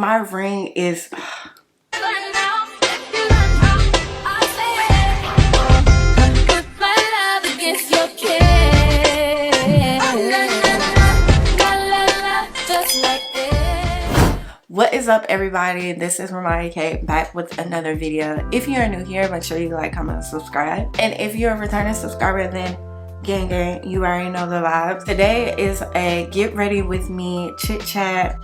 my ring is What is up, everybody? This is Moreeeeeeee back with another video. If you are new here, make sure you like, comment, and subscribe. And if you're a returning subscriber, then gang gang, you already know the vibes. Today is a get ready with me chit chat.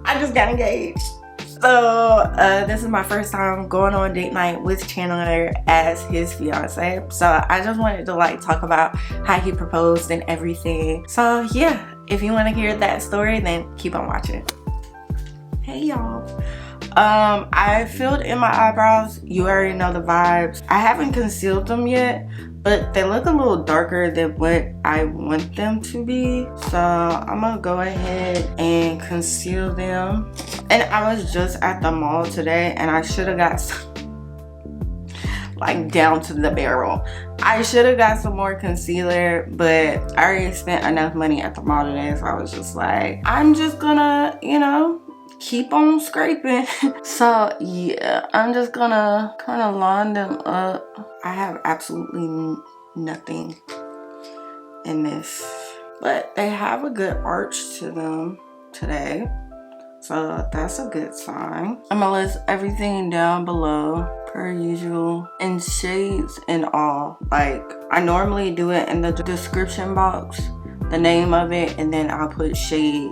I just got engaged. So this is my first time going on date night with Chandler as his fiance. So I just wanted to like talk about how he proposed and everything. So yeah, if you want to hear that story, then keep on watching. Hey y'all, I filled in my eyebrows. You already know the vibes. I haven't concealed them yet, but they look a little darker than what I want them to be. So I'm gonna go ahead and conceal them. And I was just at the mall today and I should have got some, like down to the barrel. I should have got some more concealer, but I already spent enough money at the mall today, so I was just like, I'm just gonna, you know, keep on scraping. So yeah, I'm just gonna kind of line them up. I have absolutely nothing in this, but they have a good arch to them today, so that's a good sign. I'm gonna list everything down below per usual in shades and all. Like I normally do it in the description box, the name of it, and then I'll put shade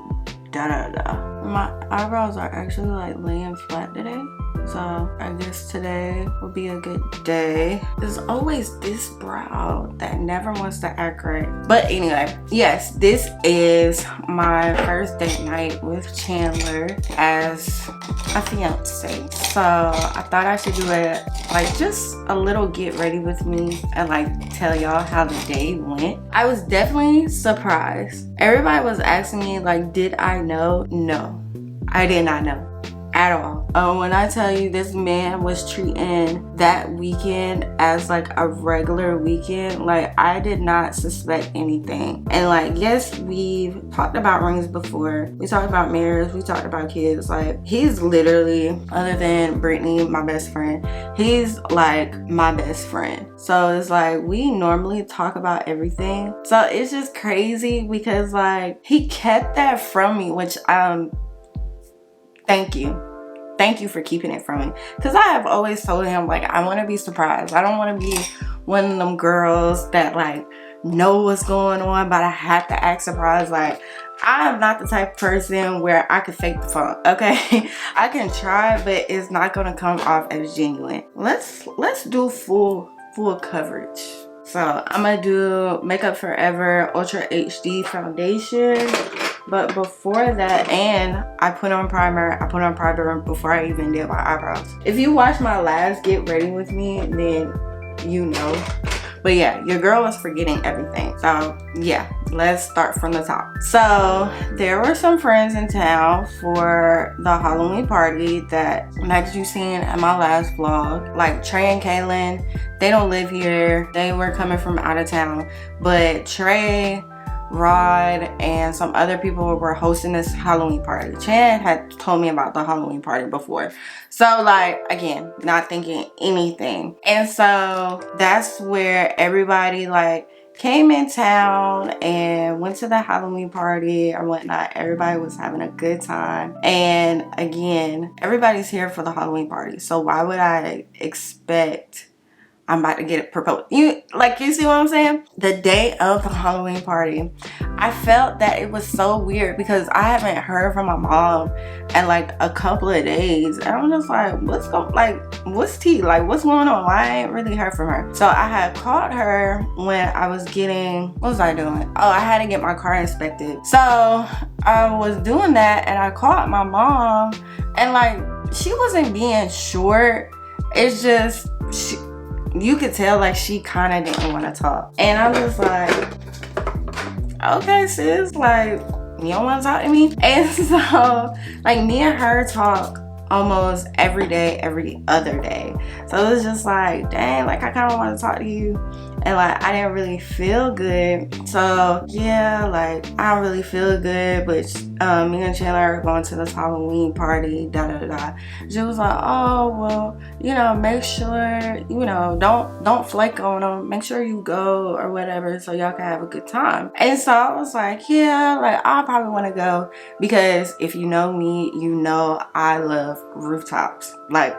da da da. My eyebrows are actually like laying flat today, so I guess today will be a good day. There's always this brow that never wants to act right. But anyway, yes, this is my first date night with Chandler as a fiance. So I thought I should do it like just a little get ready with me and like tell y'all how the day went. I was definitely surprised. Everybody was asking me like, did I know? No, I did not know at all. When I tell you this man was treating that weekend as like a regular weekend, like I did not suspect anything. And like, yes, we've talked about rings before, we talked about marriage, we talked about kids. Like he's literally, other than Brittany, my best friend, he's like my best friend. So it's like we normally talk about everything. So it's just crazy because like he kept that from me, which thank you for keeping it from me, because I have always told him like I want to be surprised. I don't want to be one of them girls that like know what's going on but I have to act surprised. Like I am not the type of person where I could fake the funk, okay? I can try, but it's not gonna come off as genuine. Let's do full coverage. So I'm gonna do Makeup Forever Ultra HD foundation. But before that, and I put on primer before I even did my eyebrows. If you watched my last get ready with me, then you know. But yeah, your girl was forgetting everything. So yeah, let's start from the top. So there were some friends in town for the Halloween party that you seen in my last vlog. Like Trey and Kaylin, they don't live here. They were coming from out of town. But Trey, Rod, and some other people were hosting this Halloween party. Chan had told me about the Halloween party before, so like again, not thinking anything. And so that's where everybody like came in town and went to the Halloween party or whatnot. Everybody was having a good time, and again, everybody's here for the Halloween party, so why would I expect I'm about to get it proposed? You see what I'm saying? The day of the Halloween party, I felt that it was so weird because I haven't heard from my mom in like a couple of days, and I'm just like, what's tea? Like what's going on? Why I ain't really heard from her? So I had called her when I was getting, what was I doing? Oh, I had to get my car inspected. So I was doing that and I called my mom, and like she wasn't being short. It's just you could tell like she kind of didn't want to talk, and I was like, okay sis, like you don't want to talk to me? And so like me and her talk almost every day, every other day. So it was just like, dang, like I kind of want to talk to you. and like I didn't really feel good. So yeah, like I don't really feel good, but me and Chandler are going to this Halloween party, da da da. She was like, oh well, you know, make sure, you know, don't flake on them, make sure you go or whatever so y'all can have a good time. And so I was like, yeah, like I probably want to go, because if you know me, you know I love rooftops, like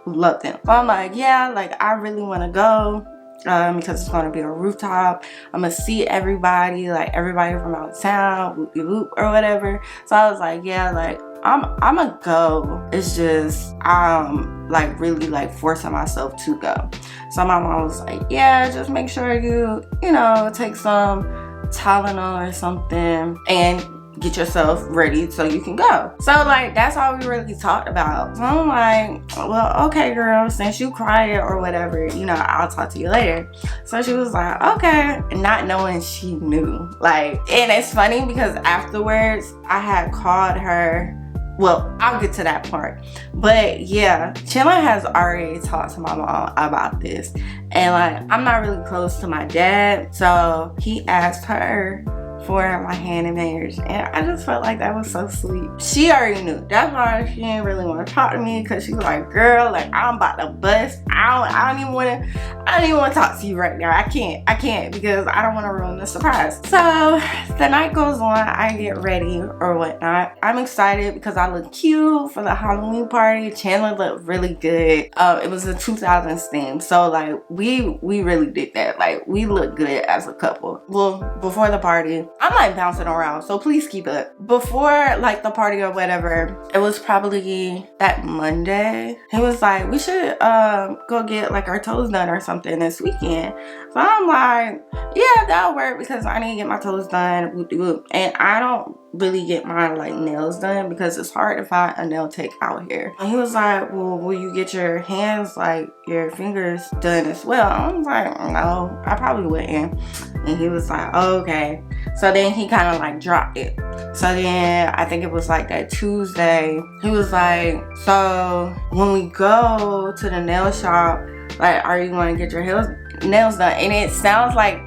love them. So I'm like, yeah, like I really want to go, because it's going to be a rooftop. I'm gonna see everybody, like everybody from out of town, whoop whoop or whatever. So I was like, yeah, like I'm gonna go. It's just I'm like really like forcing myself to go. So my mom was like, yeah, just make sure you know, take some Tylenol or something and get yourself ready so you can go. So like that's all we really talked about. So I'm like, well, okay girl, since you cried or whatever, you know, I'll talk to you later. So she was like, okay, not knowing she knew. Like, and it's funny because afterwards I had called her. Well, I'll get to that part, but yeah, Chandler has already talked to my mom about this, and like I'm not really close to my dad, so he asked her for my hand in marriage, and I just felt like that was so sweet. She already knew. That's why she didn't really want to talk to me, because she's like, girl, like I'm about to bust. I don't even want to talk to you right now. I can't because I don't want to ruin the surprise. So the night goes on, I get ready or whatnot. I'm excited because I look cute for the Halloween party. Chandler looked really good. It was a 2000s theme, so like we really did that. Like we looked good as a couple. Well, before the party, I'm like bouncing around, so please keep up. Before like the party or whatever, it was probably that Monday. He was like, we should go get like our toes done or something this weekend. So I'm like, yeah, that'll work, because I need to get my toes done. And I don't really get my like nails done because it's hard to find a nail tech out here. And he was like, well, will you get your hands, like your fingers done as well? I was like, no, I probably wouldn't. And he was like, oh, okay. So then he kind of like dropped it. So then I think it was like that Tuesday, he was like, so when we go to the nail shop, like, are you going to get your nails done? And it sounds like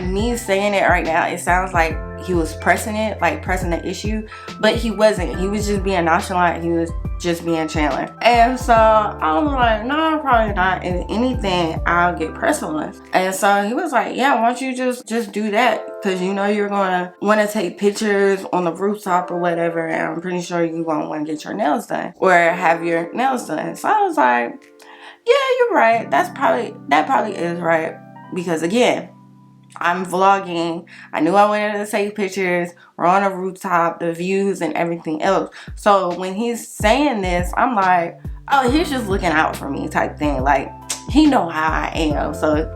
me saying it right now, it sounds like he was pressing it, like pressing the issue, but he wasn't. He was just being nonchalant. He was just being Chandler. And so I was like, no, probably not. And anything, I'll get press on. And so he was like, yeah, why don't you just do that? Because you know you're gonna want to take pictures on the rooftop or whatever, and I'm pretty sure you're gonna want to get your nails done or have your nails done. So I was like, yeah, you're right. That probably is right, because again, I'm vlogging. I knew I wanted to take pictures. We're on a rooftop, the views and everything else. So when he's saying this, I'm like, oh, he's just looking out for me type thing. Like, he know how I am. So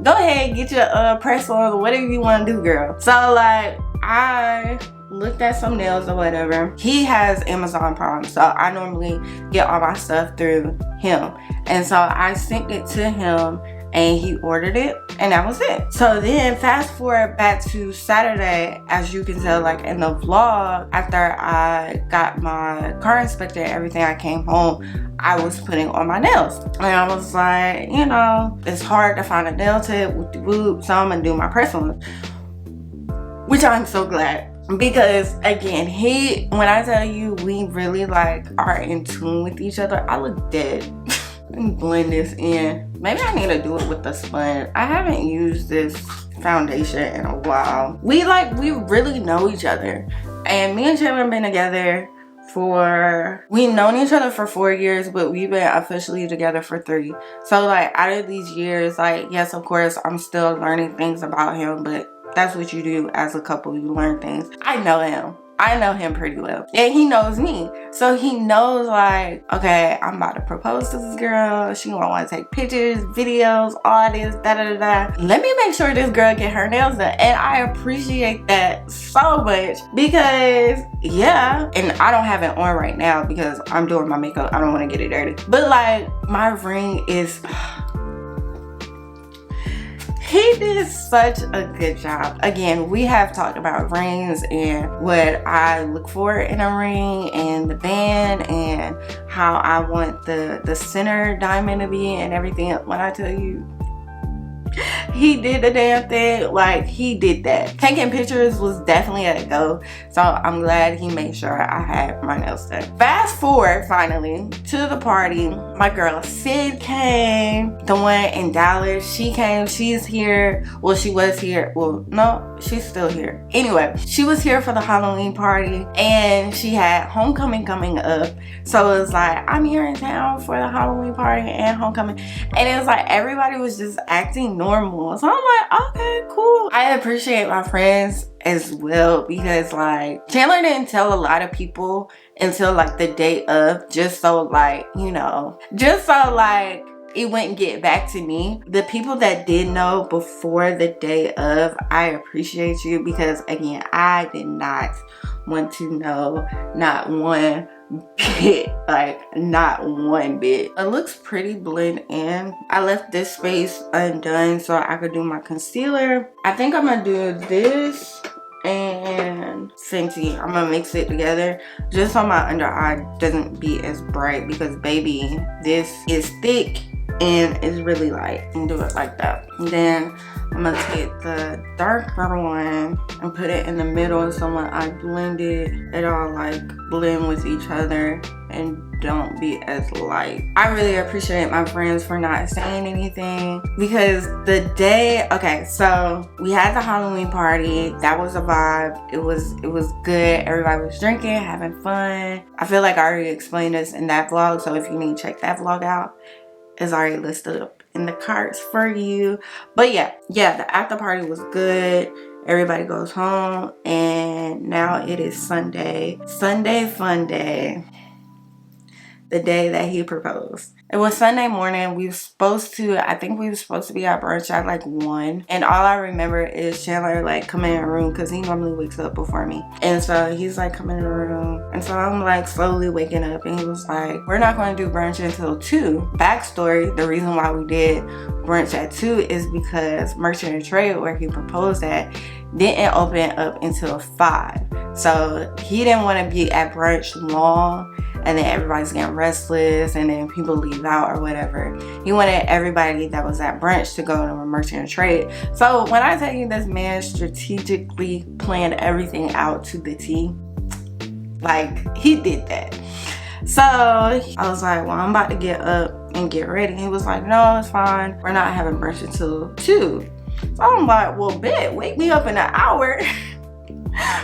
go ahead, get your press on, whatever you want to do, girl. So like, I looked at some nails or whatever. He has Amazon Prime, so I normally get all my stuff through him. And so I sent it to him, and he ordered it, and that was it. So then fast forward back to Saturday, as you can tell like in the vlog, after I got my car inspected and everything, I came home, I was putting on my nails. And I was like, you know, it's hard to find a nail tip, so I'm gonna do my press-ons, which I'm so glad. Because again, when I tell you we really like are in tune with each other, I look dead. Let me blend this in. Maybe I need to do it with the sponge. I haven't used this foundation in a while. We really know each other. And me and Chandler have been together we've known each other for 4 years, but we've been officially together for 3. So like out of these years, like yes, of course, I'm still learning things about him, but that's what you do as a couple, you learn things. I know him pretty well, and he knows me, so he knows like, okay, I'm about to propose to this girl, she gonna want to take pictures, videos, all this, let me make sure this girl get her nails done. And I appreciate that so much, because yeah, and I don't have it on right now because I'm doing my makeup, I don't want to get it dirty, but like my ring is he did such a good job. Again, we have talked about rings and what I look for in a ring and the band and how I want the center diamond to be and everything. When I tell you, He did the damn thing. Like, he did that. Taking pictures was definitely a go. So I'm glad he made sure I had my nails done. Fast forward finally to the party. My girl Sid came. The one in Dallas, she came. She's here. Well, she was here. Well, no, she's still here. Anyway, she was here for the Halloween party, and she had homecoming coming up. So it was like, I'm here in town for the Halloween party and homecoming. And it was like everybody was just acting normal. So I'm like, okay, cool. I appreciate my friends as well, because like Chandler didn't tell a lot of people until like the day of, just so like, you know, just so like it wouldn't get back to me. The people that did know before the day of, I appreciate you, because again, I did not want to know, not one bit, like not one bit. It looks pretty blend in. I left this space undone so I could do my concealer. I think I'm gonna do this and Fenty. I'm gonna mix it together just so my under eye doesn't be as bright, because baby, this is thick and it's really light. And do it like that. And then I'm gonna take the darker one and put it in the middle, so when I blend it, it all like blend with each other and don't be as light. I really appreciate my friends for not saying anything, because the day, okay, so we had the Halloween party. That was a vibe. It was good. Everybody was drinking, having fun. I feel like I already explained this in that vlog, so if you need to check that vlog out, it's already listed up in the cards for you. But yeah, the after party was good. Everybody goes home, and now it is Sunday fun day, the day that he proposed. It was Sunday morning. We were supposed to, I think we were supposed to be at brunch at like 1, and all I remember is Chandler like coming in the room, because he normally wakes up before me, and so he's like coming in the room, and so I'm like slowly waking up, and he was like, we're not going to do brunch until 2. Backstory, the reason why we did brunch at 2 is because Merchant and Trade, where he proposed at, didn't open up until 5. So he didn't want to be at brunch long, and then everybody's getting restless, and then people leave out or whatever. He wanted everybody that was at brunch to go to a Merchant and Trade. So when I tell you this man strategically planned everything out to the T, like he did that. So I was like, well, I'm about to get up and get ready. He was like, no, it's fine. We're not having brunch until 2. So I'm like, well, bet, wake me up in an hour.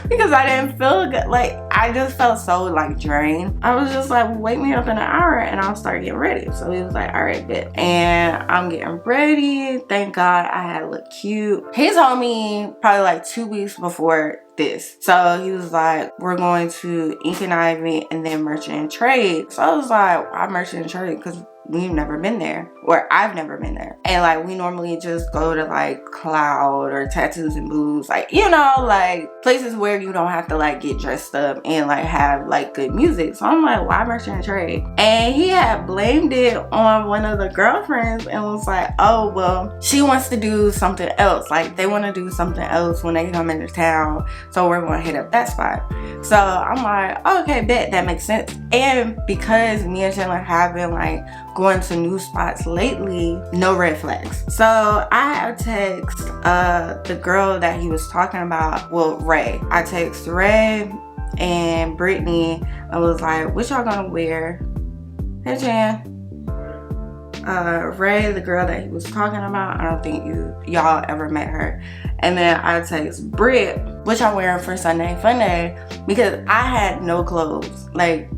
Because I didn't feel good. Like, I just felt so like drained. I was just like, wake me up in an hour and I'll start getting ready. So he was like, all right, bet. And I'm getting ready. Thank God I had to look cute. He told me probably like 2 weeks before this. So he was like, we're going to Ink and Ivy and then Merchant and Trade. So I was like, why Merchant and Trade? Because we've never been there, or I've never been there. And like, we normally just go to like Cloud or Tattoos and Booze, like, you know, like places where you don't have to like get dressed up and like have like good music. So I'm like, why Merchant and Trade? And he had blamed it on one of the girlfriends and was like, oh, well, she wants to do something else. Like, they want to do something else when they come into town, so we're going to hit up that spot. So I'm like, okay, bet, that makes sense. And because me and Chandler have been like going to new spots lately, no red flags. So I have text the girl that he was talking about, well, Ray. I text Ray and Brittany. I was like, what y'all gonna wear? Hey, Jan. Ray, the girl that he was talking about, I don't think y'all ever met her. And then I text Britt, what y'all wearing for Sunday Fun Day? Because I had no clothes, like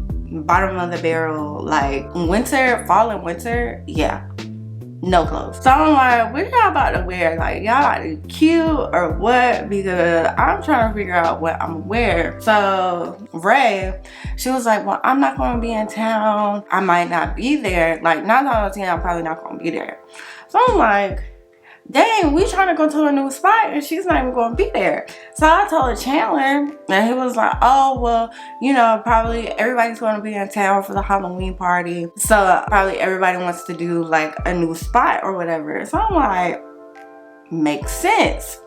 bottom of the barrel, like winter, fall and winter, yeah, no clothes. So I'm like, what y'all about to wear? Like, y'all about to be cute or what? Because I'm trying to figure out what I'm wearing. So Ray, she was like, well, I'm not going to be in town. I might not be there. Like, 9 out of 10, I'm probably not going to be there. So I'm like, dang, we trying to go to a new spot and she's not even going to be there. So I told Chandler, and he was like, oh, well, you know, probably everybody's going to be in town for the Halloween party, so probably everybody wants to do like a new spot or whatever. So I'm like, makes sense.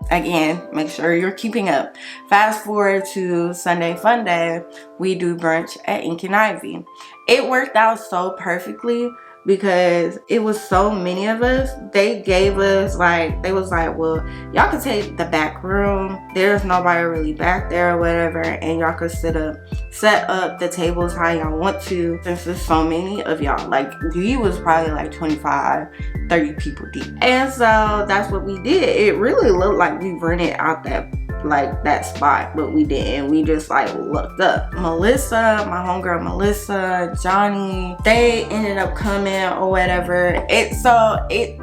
Again, make sure you're keeping up. Fast forward to Sunday Fun Day, we do brunch at Ink and Ivy. It worked out so perfectly because it was so many of us. They gave us like, they was like, well, y'all can take the back room, there's nobody really back there or whatever, and y'all could set up the tables how y'all want to, since there's so many of y'all. Like, we was probably like 25-30 people deep. And so that's what we did. It really looked like we rented out that spot, but we didn't. We just like looked up. Melissa, my homegirl Melissa, Johnny, they ended up coming or whatever.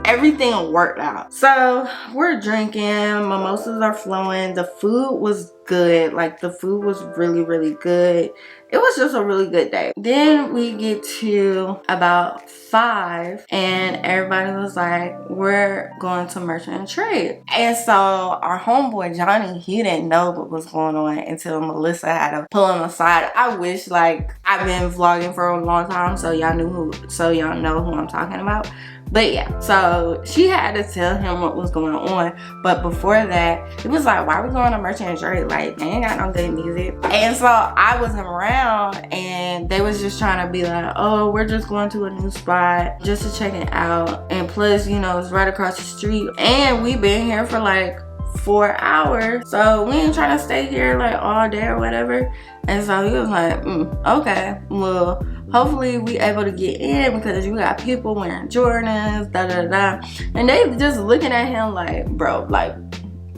Everything worked out. So we're drinking, mimosas are flowing, the food was good. Like, the food was really, really good. It was just a really good day. Then we get to about 5 and everybody was like, we're going to Merchant and Trade. And so our homeboy Johnny, he didn't know what was going on until Melissa had to pull him aside. I wish, like, I've been vlogging for a long time, so y'all know who I'm talking about. But yeah, so she had to tell him what was going on. But before that, it was like, why are we going to Merchant and Trade? Like, they ain't got no good music. And so I wasn't around, and they was just trying to be like, oh, we're just going to a new spot just to check it out. And plus, you know, it's right across the street. And we've been here for like 4 hours. So we ain't trying to stay here like all day or whatever. And so he was like, okay, well, hopefully we able to get in because you got people wearing Jordans, da. And they just looking at him like, bro, like,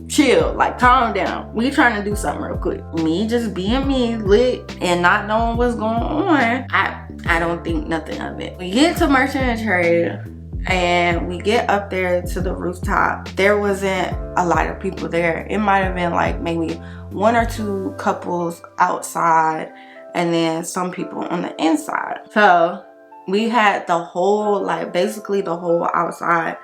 chill, like, calm down. We trying to do something real quick. Me just being me, lit, and not knowing what's going on, I don't think nothing of it. We get to Merchant and Trade, and we get up there to the rooftop. There wasn't a lot of people there. It might have been like maybe 1 or 2 couples outside, and then some people on the inside. So we had the whole, like, basically the whole outside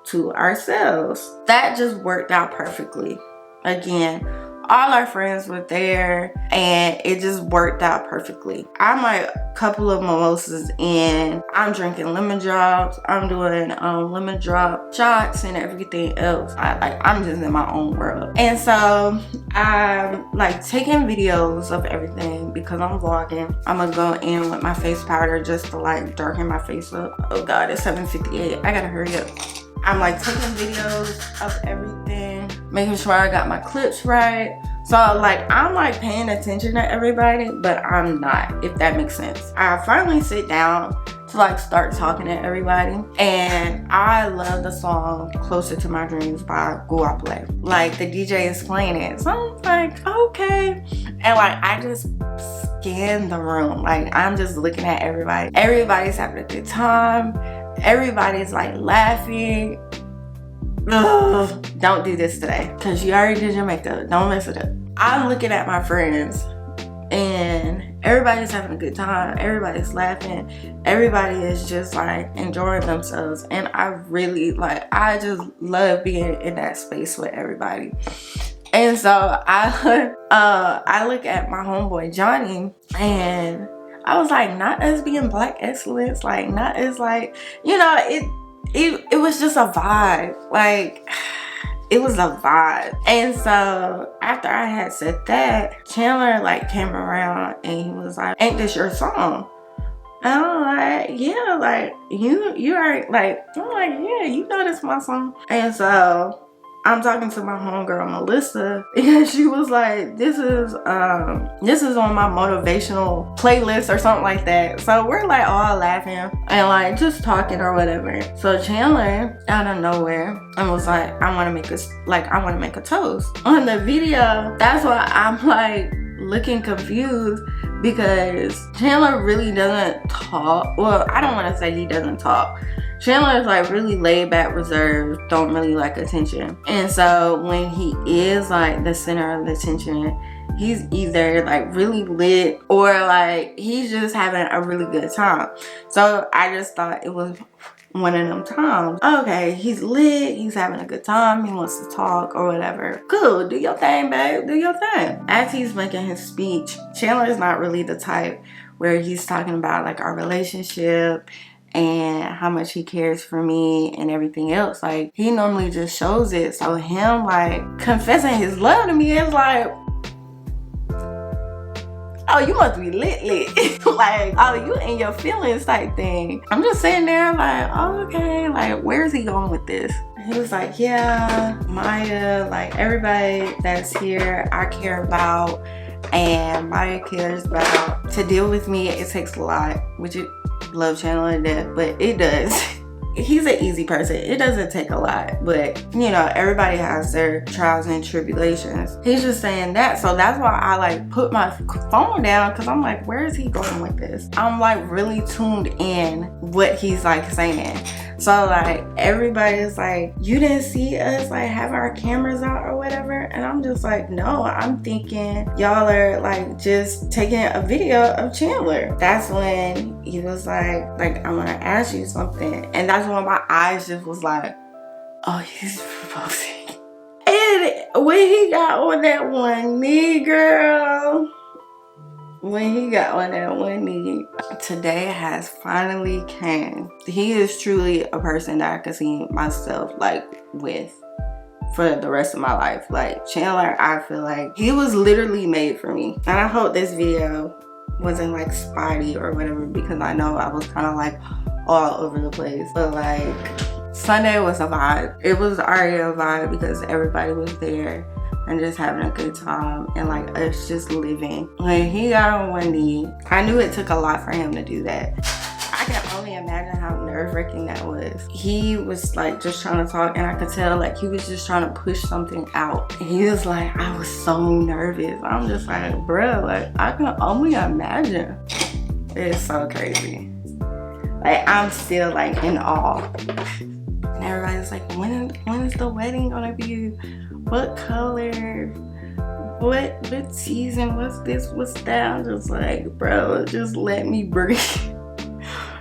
to ourselves. That just worked out perfectly. Again, all our friends were there and it just worked out perfectly. I'm like a couple of mimosas in, I'm drinking lemon drops, I'm doing lemon drop shots and everything else. I'm just in my own world. And so I'm like taking videos of everything because I'm vlogging. I'm gonna go in with my face powder just to like darken my face up. Oh god, it's 7:58. I gotta hurry up. I'm like taking videos of everything, making sure I got my clips right. So like I'm like paying attention to everybody, but I'm not, if that makes sense. I finally sit down to like start talking to everybody, and I love the song Closer to My Dreams by Gyal. Like the DJ is playing it, so I'm like, okay. And like I just scan the room, like I'm just looking at everybody. Everybody's having a good time. Everybody's like laughing. Ugh, don't do this today because you already did your makeup. Don't mess it up. I'm looking at my friends and everybody's having a good time. Everybody's laughing. Everybody is just like enjoying themselves. And I really like, I just love being in that space with everybody. And so I look at my homeboy Johnny, and I was like, not as being black excellence, like not as like, you know, it was just a vibe. Like it was a vibe. And so after I had said that, Chandler like came around and he was like, ain't this your song? And I'm like, yeah, like you are like, I'm like, yeah, you know this my song. And so I'm talking to my homegirl Melissa, and she was like, this is on my motivational playlist or something like that. So we're like all laughing and like just talking or whatever. So Chandler out of nowhere and was like, I want to make a toast. On the video, that's why I'm like looking confused, because Chandler really doesn't talk. Well, I don't want to say he doesn't talk. Chandler is like really laid back, reserved, don't really like attention. And so when he is like the center of the attention, he's either like really lit or like he's just having a really good time. So I just thought it was one of them times. Okay, he's lit, he's having a good time, he wants to talk or whatever. Cool, do your thing, babe, do your thing. As he's making his speech, Chandler is not really the type where he's talking about like our relationship and how much he cares for me and everything else. Like he normally just shows it. So him like confessing his love to me is like, oh, you must be lit. Like, oh, you in your feelings type thing. I'm just sitting there like, oh, okay, like, where's he going with this? He was like, yeah, Maya, like, everybody that's here I care about and Maya cares about. To deal with me, it takes a lot, which it love Chandler to death, but it does. He's an easy person. It doesn't take a lot, but you know, everybody has their trials and tribulations. He's just saying that, so that's why I like put my phone down, because I'm like, where is he going with this? I'm like really tuned in what he's like saying. So like everybody's like, you didn't see us like have our cameras out or whatever, and I'm just like, no, I'm thinking y'all are like just taking a video of Chandler. That's when he was like I want to ask you something, and that's when my eyes just was like, oh, he's proposing. And when he got on that one knee, girl, when he got on that one knee, today has finally came. He is truly a person that I could see myself like with for the rest of my life. Like Chandler, I feel like he was literally made for me. And I hope this video wasn't like spotty or whatever, because I know I was kind of like all over the place. But like Sunday was a vibe. It was already a vibe because everybody was there and just having a good time and like us just living. When he got on one knee, I knew it took a lot for him to do that. I can only imagine how nerve-wracking that was. He was like just trying to talk, and I could tell like he was just trying to push something out. He was like, I was so nervous. I'm just like, bro, like I can only imagine. It's so crazy. Like I'm still like in awe. And everybody's like, when is the wedding gonna be? What color? What season? What's this? What's that? I'm just like, bro, just let me breathe.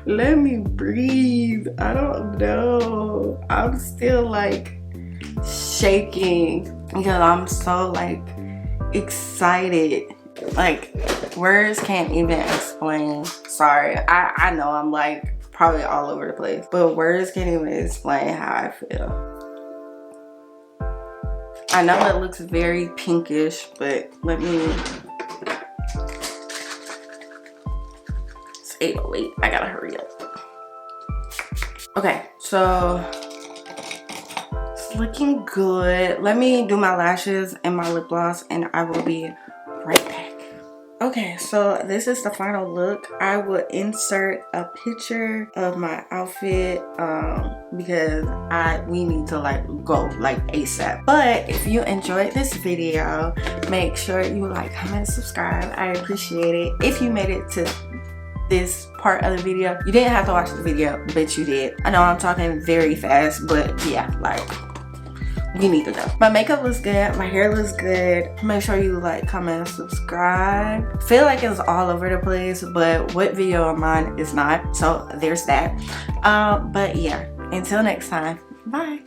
Let me breathe. I don't know. I'm still like shaking because I'm so like excited. Like words can't even explain. Sorry, I know I'm like probably all over the place, but words can't even explain how I feel. I know it looks very pinkish, but let me... It's 8:08. I gotta hurry up. Okay, so it's looking good. Let me do my lashes and my lip gloss, and I will be right back. Okay, so this is the final look. I will insert a picture of my outfit because we need to like go like ASAP. But if you enjoyed this video, make sure you like, comment, subscribe. I appreciate it. If you made it to this part of the video, you didn't have to watch the video, but you did. I know I'm talking very fast, but yeah, like you need to go. My makeup looks good, my hair looks good. Make sure you like, comment, subscribe. Feel like it's all over the place, but what video of mine is not, so there's that. But yeah, until next time, bye.